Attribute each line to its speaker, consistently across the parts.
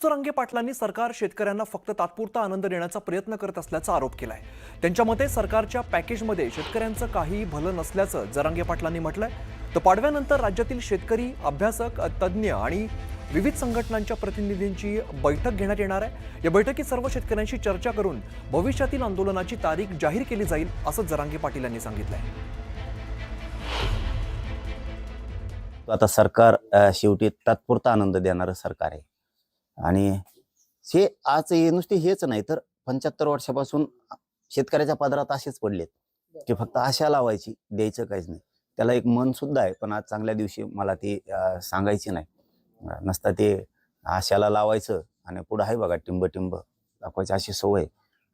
Speaker 1: जरांगे पाटलांनी सरकार शेतकऱ्यांना फक्त तात्पुरता आनंद देण्याचा प्रयत्न करत असल्याचा आरोप केलाय। त्यांच्या मते सरकारच्या पॅकेजमध्ये शेतकऱ्यांचं काही भलं नसल्याचं जरांगे पाटलांनी म्हटलंय। तर पाडव्यानंतर राज्यातील शेतकरी, अभ्यासक, तज्ज्ञ आणि विविध संघटनांच्या प्रतिनिधींची बैठक घेण्यात येणार आहे। या बैठकीत सर्व शेतकऱ्यांशी चर्चा करून भविष्यातील आंदोलनाची तारीख जाहीर केली जाईल असं जरांगे पाटील यांनी सांगितलंय।
Speaker 2: आता सरकार शेवटी तात्पुरता आनंद देणारं सरकार आहे आणि हे आज नुसते हेच नाही तर 75 वर्षापासून शेतकऱ्याच्या पदरात असेच पडलेत की फक्त आशा लावायची, द्यायचं काहीच नाही। त्याला एक मन सुद्धा आहे, पण आज चांगल्या दिवशी मला ते सांगायची नाही। नसता ते आशाला लावायचं आणि पुढे आहे बघा टिंब दाखवायची अशी सवय।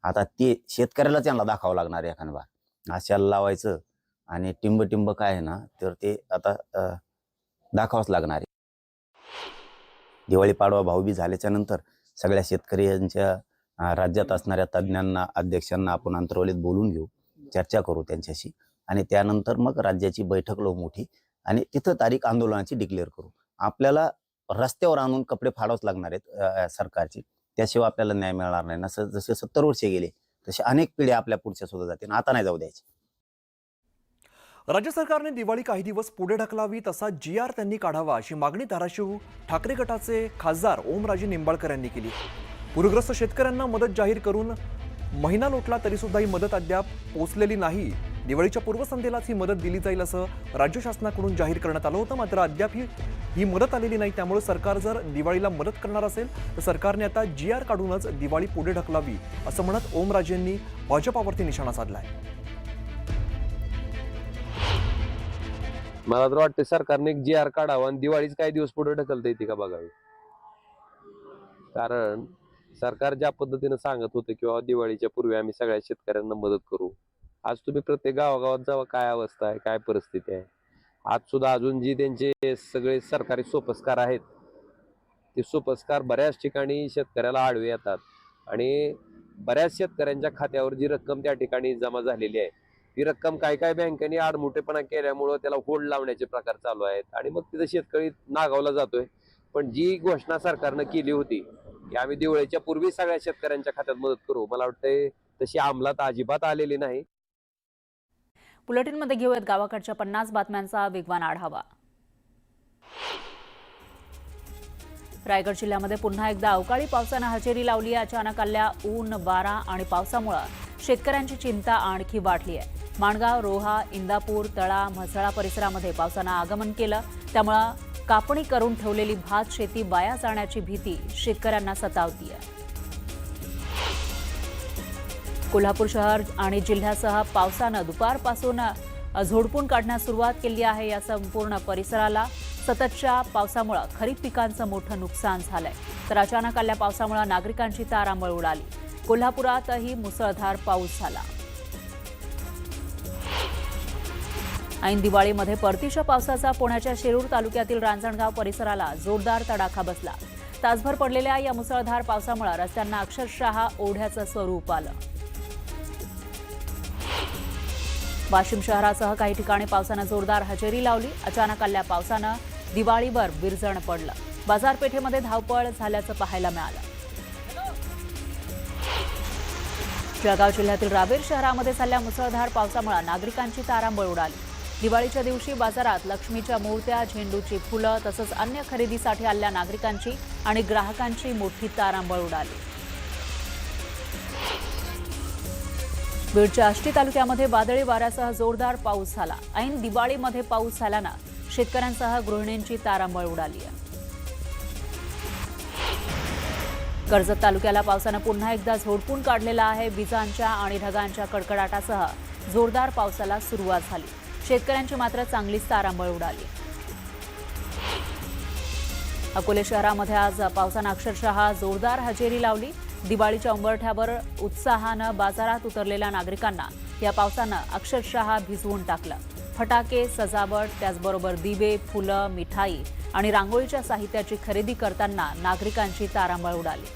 Speaker 2: आता ते शेतकऱ्याला त्यांना दाखवावं लागणार आहे एखादा बार। आशाला लावायचं आणि टिंब काय आहे ना, तर ते आता दाखवावंच लागणार आहे। दिवाळी पाडवा भाऊबीज झाल्याच्या नंतर सगळ्या शेतकऱ्यांच्या राज्यात असणाऱ्या तज्ज्ञांना, अध्यक्षांना आपण अंतरावलीत बोलून घेऊ, चर्चा करू त्यांच्याशी आणि त्यानंतर मग राज्याची बैठक लावू मोठी आणि तिथं तारीख आंदोलनाची डिक्लेअर करू। आपल्याला रस्त्यावर आणून कपडे फाडावच लागणार आहेत सरकारची, त्याशिवाय आपल्याला न्याय मिळणार नाही ना। जसे 70 वर्षे गेले तसे अनेक पिढ्या आपल्या पुढच्या सुद्धा जातील, आता नाही जाऊ द्यायची।
Speaker 1: राज्य सरकारने दिवाळी काही दिवस पुढे ढकलावी तसा GR त्यांनी काढावा अशी मागणी धाराशिव ठाकरे गटाचे खासदार ओमराजे निंबाळकर यांनी केली। पूरग्रस्त शेतकऱ्यांना मदत जाहीर करून महिना लोटला तरी सुद्धा ही मदत अद्याप पोहोचलेली नाही। दिवाळीच्या पूर्वसंध्येलाच ही मदत दिली जाईल असं राज्य शासनाकडून जाहीर करण्यात आलं होतं, मात्र अद्याप ही मदत आलेली नाही। त्यामुळे सरकार जर दिवाळीला मदत करणार असेल तर सरकारने आता GR काढूनच दिवाळी पुढे ढकलावी असं म्हणत ओमराजेंनी भाजपावरती निशाणा साधलाय।
Speaker 3: मला तर वाटतं सरकारने एक GR काढावा आणि दिवाळीच काही दिवस पुढे ढकलता येते का बघावी। कारण सरकार ज्या पद्धतीने सांगत होते किंवा दिवाळीच्या पूर्वी आम्ही सगळ्या शेतकऱ्यांना मदत करू, आज तुम्ही प्रत्येक गावागावात जावा, काय अवस्था आहे, काय परिस्थिती आहे। आज सुद्धा अजून जी त्यांचे सगळे सरकारी सोपस्कार आहेत ते सोपस्कार बऱ्याच ठिकाणी शेतकऱ्याला आडवे येतात आणि बऱ्याच शेतकऱ्यांच्या खात्यावर जी रक्कम त्या ठिकाणी जमा झालेली आहे ती रक्कम काय बँकेने आडमुठेपणा केल्यामुळे त्याला होल्ड लावण्याचे प्रकार चालू आहेत आणि मग तिथे शेतकरी नागावला जातोय। पण जी घोषणा सरकारने केली होती की आम्ही दिवाळीच्या पूर्वी सगळ्या शेतकऱ्यांच्या खात्यात मदत करू, मला वाटतंय तशी अंमलात अजिबात आलेली नाही।
Speaker 4: बुलेटिनमध्ये घेऊयात गावाकडच्या 50 बातम्यांचा वेगवान आढावा। रायगड जिल्ह्यामध्ये पुन्हा एकदा अवकाळी पावसानं हजेरी लावली आहे। अचानक आलेल्या ऊन, वारा आणि पावसामुळे शेतकऱ्यांची चिंता आणखी वाढली आहे। माणगाव, रोहा, इंदापूर, तळा, म्हसळा परिसरामध्ये पावसानं आगमन केलं, त्यामुळे कापणी करून ठेवलेली भात शेती वाया जाण्याची भीती शेतकऱ्यांना सतावतीये। कोल्हापूर शहर आणि जिल्ह्यासह पावसानं दुपारपासून झोडपून काढण्यास सुरुवात केली आहे। या संपूर्ण परिसराला सततच्या पावसामुळे खरीप पिकांचं मोठं नुकसान झालंय, तर अचानक आलेल्या पावसामुळे नागरिकांची तारांबळ उडाली। कोल्हापुरातही मुसळधार पाऊस झाला। ऐन दिवाळीमध्ये परतीच्या पावसाचा पुण्याच्या शिरूर तालुक्यातील रांजणगाव परिसराला जोरदार तडाखा बसला। तासभर पडलेल्या या मुसळधार पावसामुळे रस्त्यांना अक्षरशः ओढ्याचं स्वरूप आलं। वाशिम शहरासह काही ठिकाणी पावसानं जोरदार हजेरी लावली। अचानक आलेल्या पावसानं दिवाळीवर विरजण पडलं। बाजारपेठेमध्ये धावपळ झाल्याचं पाहायला मिळालं। जळगाव जिल्ह्यातील रावेर शहरामध्ये झालेल्या मुसळधार पावसामुळे नागरिकांची तारांबळ उडाली। दिवाळीच्या दिवशी बाजारात लक्ष्मीच्या मूर्त्या, झेंडूची फुलं तसंच अन्य खरेदीसाठी आलेल्या नागरिकांची आणि ग्राहकांची मोठी तारांबळ उडाली। बीडच्या आष्टी तालुक्यामध्ये वादळी वाऱ्यासह जोरदार पाऊस झाला। ऐन दिवाळीमध्ये पाऊस झाल्यानं शेतकऱ्यांसह गृहिणींची तारांबळ उडाली आहे। कर्जत तालुक्याला पावसानं पुन्हा एकदा झोडपून काढलेला आहे। विजांच्या आणि ढगांच्या कडकडाटासह जोरदार पावसाला सुरुवात झाली। शेतकऱ्यांची मात्र चांगलीच तारांबळ उडाली। अकोले शहरामध्ये आज पावसानं अक्षरशः जोरदार हजेरी लावली। दिवाळीच्या उंबरठ्यावर उत्साहानं बाजारात उतरलेल्या नागरिकांना या पावसानं अक्षरशः भिजवून टाकलं। फटाके, सजावट, त्याचबरोबर दिवे, फुलं, मिठाई आणि रांगोळीच्या साहित्याची खरेदी करताना नागरिकांची तारांबळ उडाली।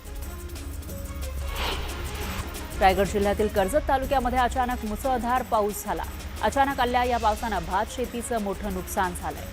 Speaker 4: रायगड जिल्ह्यातील कर्जत तालुक्यामध्ये अचानक मुसळधार पाऊस झाला। अचानक आलेल्या या पावसानं भात शेतीचं मोठं नुकसान झालंय।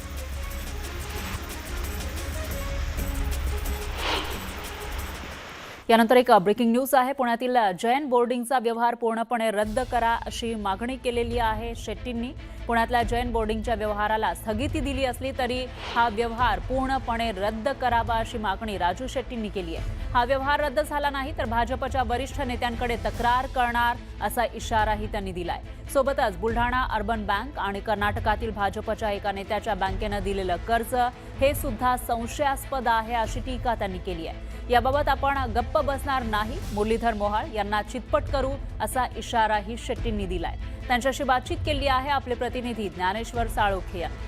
Speaker 4: यानंतर एक ब्रेकिंग न्यूज आहे. पुण्यातील जैन बोर्डिंगचा व्यवहार पूर्णपणे रद्द करा अशी मागणी केलेली आहे शेट्टींनी. पुण्यातल्या जैन बोर्डिंगच्या व्यवहाराला स्थगिती दिली असली तरी हा व्यवहार पूर्णपणे रद्द करावा अशी मागणी राजू शेट्टींनी केली आहे. हा व्यवहार रद्द झाला नाही तर भाजपच्या वरिष्ठ नेत्यांकडे तक्रार करणार असा इशाराही त्यांनी दिलाय. सोबतच बुलढाणा अर्बन बँक आणि कर्नाटकातील भाजपच्या एका नेत्याच्या बँकेनं दिलेलं कर्ज हे सुद्धा संशयास्पद आहे अशी टीका त्यांनी केली आहे. याबाबत आपण गप्प बसणार नाही, मुरलीधर मोहोळ यांना चितपट करू असा इशाराही शेट्टींनी दिलाय. त्यांच्याशी बातचीत केली आहे आपले प्रतिनिधी ज्ञानेश्वर साळोखे यांनी.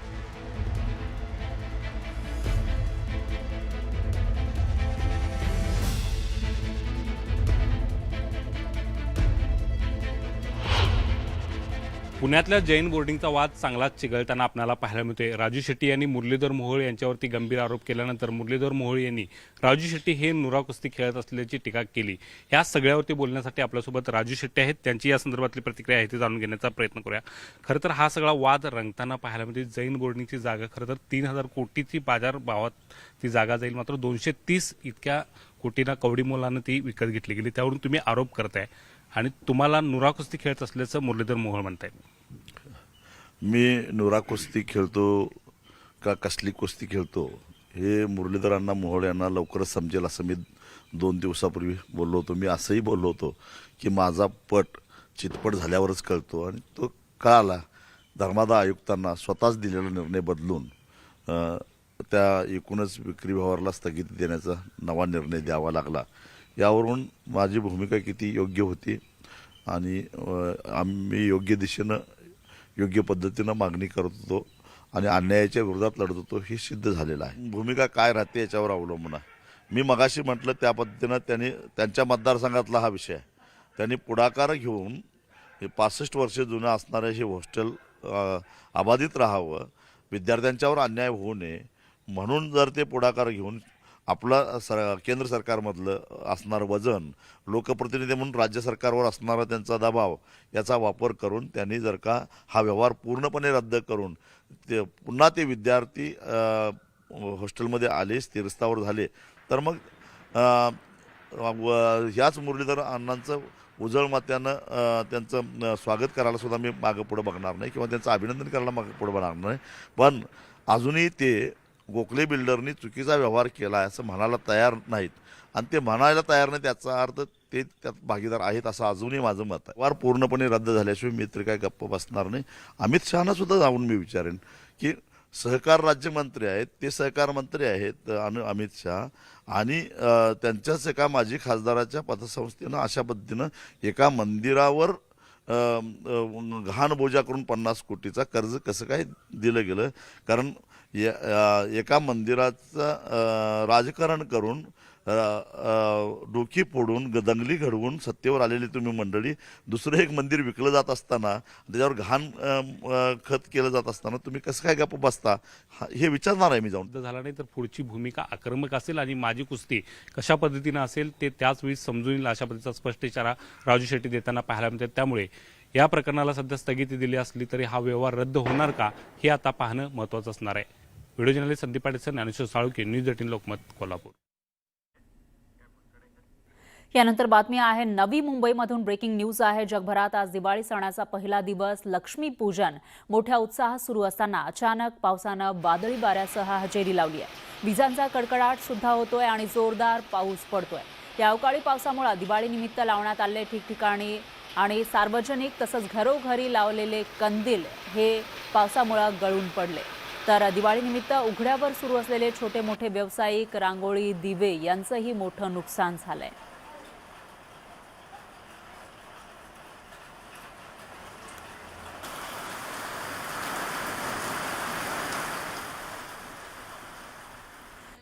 Speaker 5: पुण्यातल्या जैन बोर्डिंगचा वाद चांगलाच चिघळताना आपल्याला पाहायला मिळतोय. राजू शेट्टी यांनी मुरलीधर मोहोळ यांच्यावरती गंभीर आरोप केल्यानंतर मुरलीधर मोहोळ यांनी राजू शेट्टी हे नुरा कुस्ती खेळत असल्याची टीका केली. या सगळ्यावरती बोलण्यासाठी आपल्यासोबत राजू शेट्टी आहेत. त्यांची या संदर्भातली प्रतिक्रिया आहे ती जाणून घेण्याचा प्रयत्न करूया. खरं तर हा सगळा वाद रंगताना पाहायला मिळते. जैन बोर्डिंगची जागा खरं तर 3,000 कोटीची बाजार भावात ती जागा जाईल, मात्र 230 इतक्या कोटींना कवडी मोलानं ती विकत घेतली गेली. त्यावरून तुम्ही आरोप करताय आणि तुम्हाला नुरा कुस्ती खेळत असल्याचं मुरलीधर मोहोळ म्हणतायत.
Speaker 6: मी नुरा कुस्ती खेळतो का कसली कुस्ती खेळतो हे मुरलीधरांना मोहोळ यांना लवकरच समजेल असं मी 2 दिवसापूर्वी बोललो होतो. मी असंही बोललो होतो की माझा पट चितपट झाल्यावरच कळतो आणि तो कळाला. धर्मादाय आयुक्तांना स्वतःच दिलेला निर्णय बदलून त्या एकूणच विक्री व्यवहाराला स्थगिती देण्याचा नवा निर्णय द्यावा लागला. यावरून माझी भूमिका किती योग्य होती आणि आम्ही योग्य दिशेनं योग्य पद्धतीनं मागणी करत होतो आणि अन्यायाच्या विरोधात लढत होतो हे सिद्ध झालेलं आहे. भूमिका काय राहते याच्यावर अवलंबून आहे. मी मगाशी म्हटलं त्या पद्धतीनं त्यांच्या मतदारसंघातला हा विषय आहे. त्यांनी पुढाकार घेऊन हे 65 वर्ष जुनं असणारं हे हॉस्टेल अबाधित राहावं, विद्यार्थ्यांच्यावर अन्याय होऊ नये म्हणून जर ते पुढाकार घेऊन आपला केंद्र सरकारमधलं असणारं वजन, लोकप्रतिनिधी म्हणून राज्य सरकारवर असणारा त्यांचा दबाव याचा वापर करून त्यांनी जर का हा व्यवहार पूर्णपणे रद्द करून पुन्हा ते विद्यार्थी हॉस्टेलमध्ये आले, स्थिरस्थावर झाले तर मग ह्याच मुरलीधर अण्णांचं उजळ मात्यानं त्यांचं स्वागत करायला सुद्धा मी मागं पुढं बघणार नाही किंवा त्यांचं अभिनंदन करायला मागं पुढं बघणार नाही. पण अजूनही ते गोखले बिल्डरनी चुकीचा व्यवहार केला असं म्हणायला तयार नाहीत आणि ते म्हणायला तयार नाही त्याचा अर्थ ते त्यात भागीदार आहेत असं अजूनही माझं मत आहे. व्यवहार पूर्णपणे रद्द झाल्याशिवाय मी तर काय गप्प बसणार नाही. अमित शहाना सुद्धा जाऊन मी विचारेन की सहकार राज्यमंत्री आहेत, ते सहकार मंत्री आहेत अमित शहा आणि त्यांच्याच एका माजी खासदाराच्या पतसंस्थेनं अशा पद्धतीनं एका मंदिरावर घाण बोजा करून 50 कोटीचा कर्ज कसं काय दिलं गेलं. कारण एका मंदिराचं राजकारण करून डोकी फोडून दंगली घडवून सत्तेवर आलेली तुम्ही मंडळी दुसरं एक मंदिर विकलं जात असताना त्याच्यावर घाण खत केलं जात असताना तुम्ही कसं काय गप्प बसता हे विचारणार आहे मी जाऊन.
Speaker 5: झाला नाही तर पुढची भूमिका आक्रमक असेल आणि माझी कुस्ती कशा पद्धतीनं असेल ते त्याच वेळी समजून येईल अशा पद्धतीचा स्पष्ट इशारा राजू शेट्टी देताना पाहायला मिळते. त्यामुळे या प्रकरणाला सध्या स्थगिती दिली असली तरी हा व्यवहार रद्द होणार का हे आता पाहणं महत्त्वाचं असणार आहे. Video journalist Sandeep Patil, Dnyaneshwar Salunkhe, news 18 Lokmat, Kolhapur.
Speaker 4: यानंतर बातमी आहे नवी मुंबईमधून. ब्रेकिंग न्यूज आहे. जगभरात आज दिवाळी सणाचा पहिला दिवस लक्ष्मीपूजन मोठ्या उत्साहात सुरू असताना अचानक पावसानं वादळी वाऱ्यासह हजेरी लावली आहे. विजांचा कडकडाट सुद्धा होतोय आणि जोरदार पाऊस पडतोय. या अवकाळी पावसामुळे दिवाळीनिमित्त लावण्यात आलेले ठिकठिकाणी आणि सार्वजनिक तसंच घरोघरी लावलेले कंदील हे पावसामुळे गळून पडले. तर दिवाळीनिमित्त उघड्यावर सुरू असलेले छोटे मोठे व्यावसायिक, रांगोळी, दिवे यांचंही मोठं नुकसान झालंय.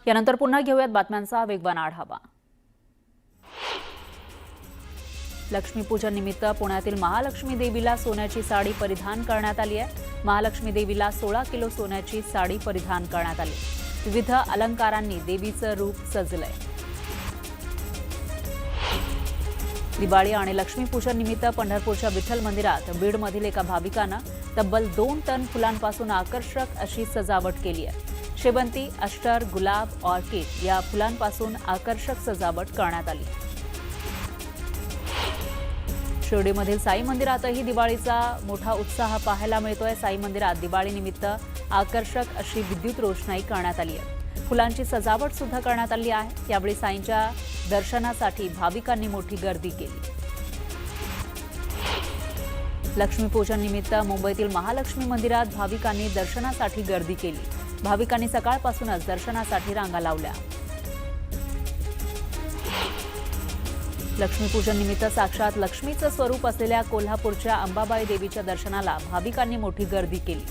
Speaker 4: यानंतर पुन्हा घेऊयात बातम्यांचा वेगवान आढावा. लक्ष्मीपूजन निमित्त पुण्यातील महालक्ष्मी देवीला सोन्याची साडी परिधान करण्यात आली आहे. महालक्ष्मी देवीला 16 किलो सोन्याची साडी परिधान करण्यात आली. विविध अलंकारांनी देवीचं रूप सजलंय. दिवाळी आणि लक्ष्मीपूजन निमित्त पंढरपूरच्या विठ्ठल मंदिरात बीडमधील एका भाविकानं तब्बल 2 टन फुलांपासून आकर्षक अशी सजावट केली आहे. शेवंती, अष्टर, गुलाब, ऑर्किड या फुलांपासून आकर्षक सजावट करण्यात आली. शिर्डीमधील साई मंदिरातही दिवाळीचा मोठा उत्साह पाहायला मिळतोय. साई मंदिरात दिवाळीनिमित्त आकर्षक अशी विद्युत रोषणाई करण्यात आली आहे. फुलांची सजावट सुद्धा करण्यात आली आहे. यावेळी साईंच्या दर्शनासाठी भाविकांनी मोठी गर्दी केली. लक्ष्मीपूजन निमित्त मुंबईतील महालक्ष्मी मंदिरात भाविकांनी दर्शनासाठी गर्दी केली. भाविकांनी सकाळपासूनच दर्शनासाठी रांगा लावल्या. लक्ष्मीपूजन निमित्त साक्षात लक्ष्मीचं स्वरूप असलेल्या कोल्हापूरच्या अंबाबाई देवीच्या दर्शनाला भाविकांनी मोठी गर्दी केली.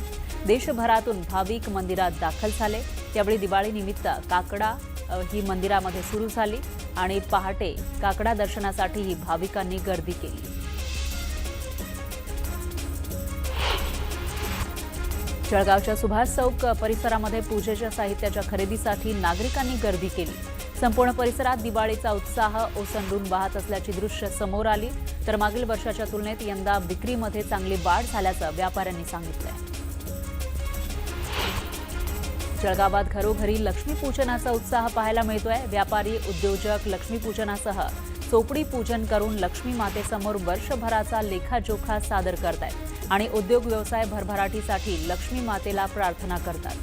Speaker 4: देशभरातून भाविक मंदिरात दाखल झाले. त्यावेळी दिवाळीनिमित्त काकडा ही मंदिरामध्ये सुरू झाली आणि पहाटे काकडा दर्शनासाठीही भाविकांनी गर्दी केली. जळगावच्या सुभाष चौक परिसरामध्ये पूजेच्या साहित्याच्या खरेदीसाठी नागरिकांनी गर्दी केली. संपूर्ण परिसरात दिवाळीचा उत्साह ओसंडून वाहत असल्याची दृश्य समोर आली. तर मागील वर्षाच्या तुलनेत यंदा विक्रीमध्ये चांगली वाढ झाल्याचं व्यापाऱ्यांनी सांगितलंय. जळगावात घरोघरी लक्ष्मीपूजनाचा उत्साह पाहायला मिळतोय. व्यापारी उद्योजक लक्ष्मीपूजनासह चोपडी पूजन करून लक्ष्मी मातेसमोर वर्षभराचा लेखाजोखा सादर करतायत आणि उद्योग व्यवसाय भरभराटीसाठी लक्ष्मी मातेला प्रार्थना करतात.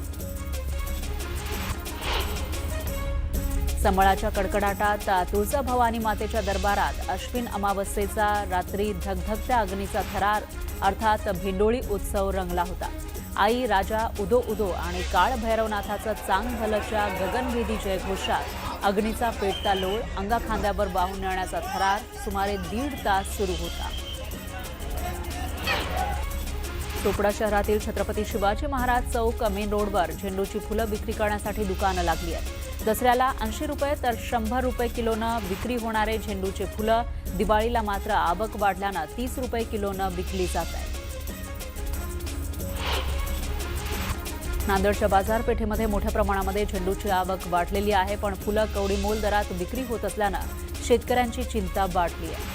Speaker 4: संबळाच्या कडकडाटात तुळजाभवानी मातेच्या दरबारात अश्विन अमावस्येचा रात्री धगधगत्या अग्नीचा थरार अर्थात भेंडोळी उत्सव रंगला होता. आई राजा उदो उदो आणि काळ भैरवनाथाचं चांग भलच्या गगनभेदी जयघोषात अग्नीचा पेटता लोळ अंगाखांद्यावर वाहून नेण्याचा थरार सुमारे 1.5 तास सुरू होता. चोपडा शहरातील छत्रपती शिवाजी महाराज चौक मेन रोडवर झेंडूची फुलं विक्री करण्यासाठी दुकानं लागली आहेत. दसऱ्याला 80 रुपये तर 100 रुपये किलोनं विक्री होणारे झेंडूचे फुलं दिवाळीला मात्र आवक वाढल्यानं 30 रुपये किलोनं विकली जात आहेत. नांदेडच्या बाजारपेठेमध्ये मोठ्या प्रमाणामध्ये झेंडूची आवक वाढलेली आहे, पण फुलं कवडी मोल दरात विक्री होत असल्यानं शेतकऱ्यांची चिंता वाढली आहे.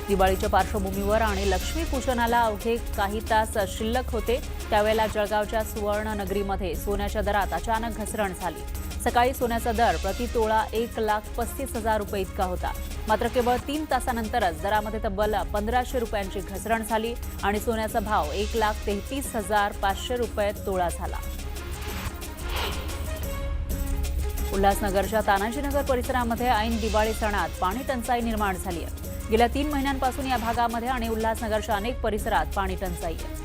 Speaker 4: दिवाळीच्या पार्श्वभूमीवर आणि लक्ष्मीपूजनाला अवघे काही तास शिल्लक होते त्यावेळेला जळगावच्या सुवर्णनगरीमध्ये सोन्याच्या दरात अचानक घसरण झाली. सकाळी सोन्याचा दर प्रति तोळा 1,35,000 रुपये इतका होता. मात्र केवळ 3 तासानंतरच दरामध्ये तब्बल 1,500 रुपयांची घसरण झाली आणि सोन्याचा भाव 1,33,500 रुपये तोळा झाला. उल्हासनगरच्या तानाजीनगर परिसरामध्ये ऐन दिवाळी सणात पाणी टंचाई निर्माण झाली आहे. गेल्या 3 महिन्यांपासून या भागामध्ये आणि उल्हासनगरच्या अनेक परिसरात पाणी टंचाई आहे.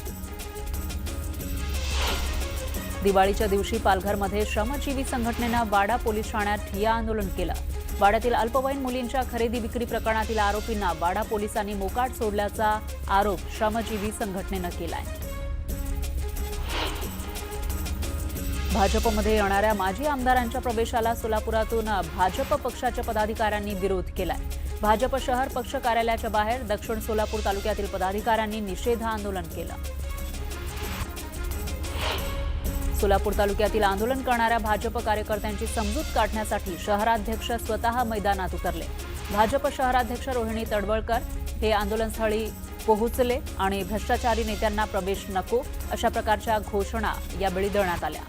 Speaker 4: दिवाळीच्या दिवशी पालघरमध्ये श्रमजीवी संघटनेनं वाडा पोलीस ठाण्यात ठिय्या आंदोलन केलं. वाड्यातील अल्पवयीन मुलींच्या खरेदी विक्री प्रकरणातील आरोपींना वाडा पोलिसांनी मोकाट सोडल्याचा आरोप श्रमजीवी संघटनेनं केलाय. भाजपमध्ये येणाऱ्या माजी आमदारांच्या प्रवेशाला सोलापुरातून भाजप पक्षाच्या पदाधिकाऱ्यांनी विरोध केलाय. भाजप शहर पक्ष कार्यालयाच्या बाहेर दक्षिण सोलापूर तालुक्यातील पदाधिकाऱ्यांनी निषेध आंदोलन केलं. सोलापूर तालुक्यातील आंदोलन करणाऱ्या भाजप कार्यकर्त्यांची समजूत काढण्यासाठी शहराध्यक्ष स्वतः मैदानात उतरले. भाजप शहराध्यक्ष रोहिणी तडवळकर हे आंदोलनस्थळी पोहोचले आणि भ्रष्टाचारी नेत्यांना प्रवेश नको अशा प्रकारच्या घोषणा यावेळी देण्यात आल्या.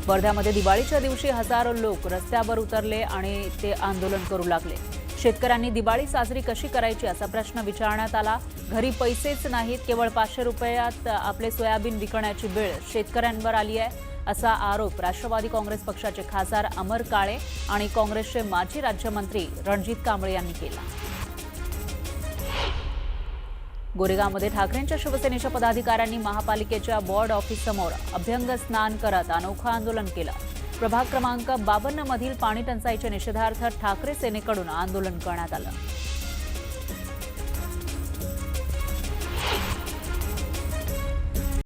Speaker 4: वर्ध्यामध्ये दिवाळीच्या दिवशी हजारो लोक रस्त्यावर उतरले आणि ते आंदोलन करू लागले. शेतकऱ्यांनी दिवाळी साजरी कशी करायची असा प्रश्न विचारण्यात आला. घरी पैसेच नाहीत, केवळ 500 रुपयात आपले सोयाबीन विकण्याची वेळ शेतकऱ्यांवर आली आहे असा आरोप राष्ट्रवादी काँग्रेस पक्षाचे खासदार अमर काळे आणि काँग्रेसचे माजी राज्यमंत्री रणजित कांबळे यांनी केला. गोरेगावमध्ये ठाकरेंच्या शिवसेनेच्या पदाधिकाऱ्यांनी महापालिकेच्या वॉर्ड ऑफिससमोर अभ्यंग स्नान करत अनोखं आंदोलन केलं. प्रभाग क्रमांक 52 मधील पाणी टंचाईच्या निषेधार्थ ठाकरे सेनेकडून आंदोलन करण्यात आलं.